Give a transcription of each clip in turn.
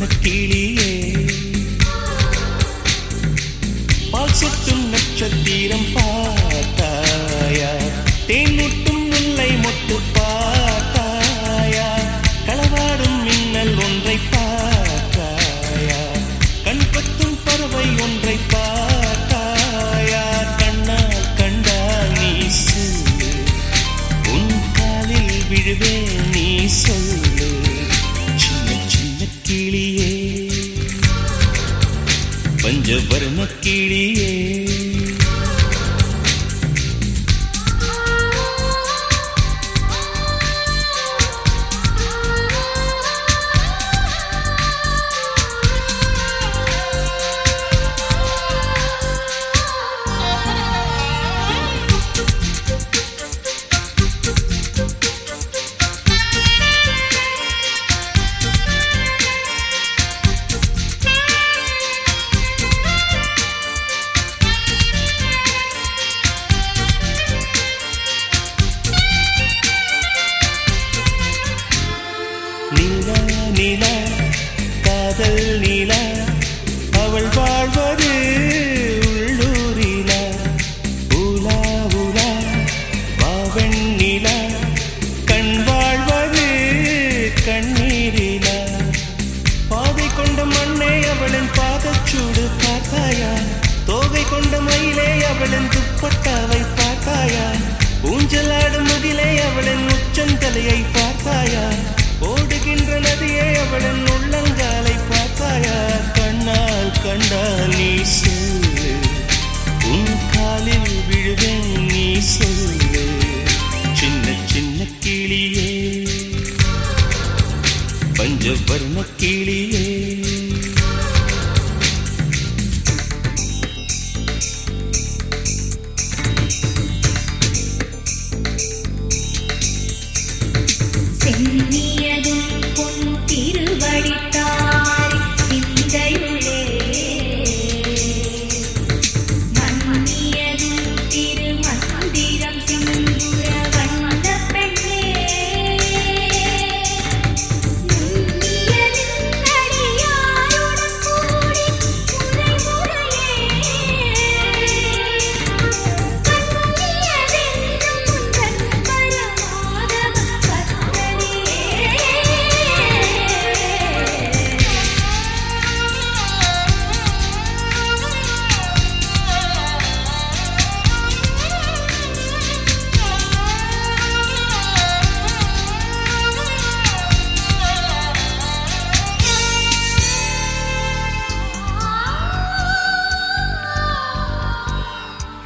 வர்ண கிளியே பால் சொட்டும் நட்சத்திரம் பார்த்தாயா தேன்முட்டும் முல்லை மொட்டு பார்த்தாயா களவாடும் மின்னல் ஒன்றை பார்த்தாயா கண் கொத்தும் பறவை ஒன்றை பார்த்தாயா கண்ணால் கண்டால் நீ சொல்லு உன் காலில் விழுவேன் நீ சொல்லு சின்ன சின்ன கிளியே பஞ்சவர்ண கிளியே நிலா காதல் நிலா அவள் வாழ்வது உள்ளூரிலா உலா உலா வாவன் நிலா கண் வாழ்வது கண்ணீரிலா பாதை கொண்ட மண்ணே அவளின் பாதச்சூடு பார்த்தாயா தோகை கொண்ட மயிலே அவளின் துப்பட்டாவை பார்த்தாயா ஊஞ்சலாடும் முகிலே அவளின் உச்சந்தலையை பார்த்தாயா ஓடுகின்ற நதியை அவளின் உள்ளங்காலை பார்த்தாயா கண்ணால் கண்டால் நீ சொல்லு உன் காலில் விழுவேன் நீ சொல்லு சின்ன சின்ன கிளியே பஞ்சவர்ண கிளியே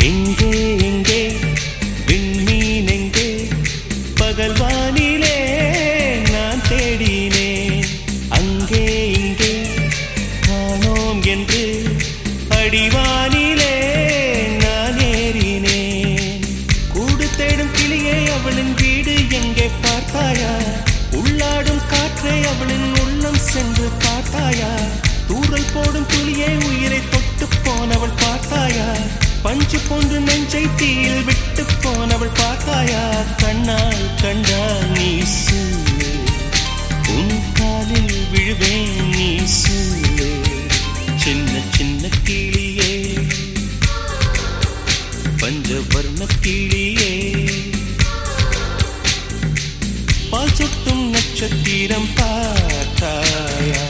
எங்கே எங்கே விண்மீன் எங்கே பகல் வானிலே நான் தேடினேன் அங்கே இங்கே காணோம் என்று அடிவானிலே நான் ஏறினேன் கூடு தேடும் கிளியே அவளின் வீடு எங்கே பார்த்தாயா உள்ளாடும் காற்றை அவளின் உள்ளம் சென்று பார்த்தாயா தூறல் போடும் துளியை உயிரை தொட்டு போனவள் பார்த்தாயா பஞ்சு போன்று நெஞ்சை தீயில் விட்டு போனவள் பார்த்தாயா கண்ணால் கண்டால் நீ சொல்லு உன் காலில் விழுவேன் நீ சொல்லு சின்ன சின்ன கிளியே பஞ்சவர்ண கிளியே பால் சொட்டும் நட்சத்திரம் பார்த்தாயா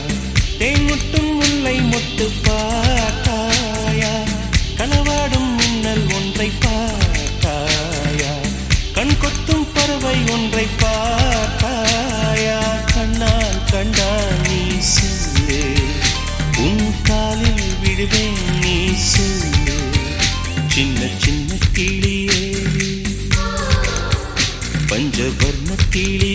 தேன்முட்டும் முல்லை மொட்டு பார்த்தாயா களவாடும் மின்னல் ஒன்றை பார்த்தாயா கண் கொத்தும் பறவை ஒன்றை பார்த்தாயா கண்ணால் கண்டால் நீ சொல்லு உன் காலில் விழுவேன் நீ சொல்லு சின்ன சின்ன கிளியே பஞ்சவர்ண கிளியே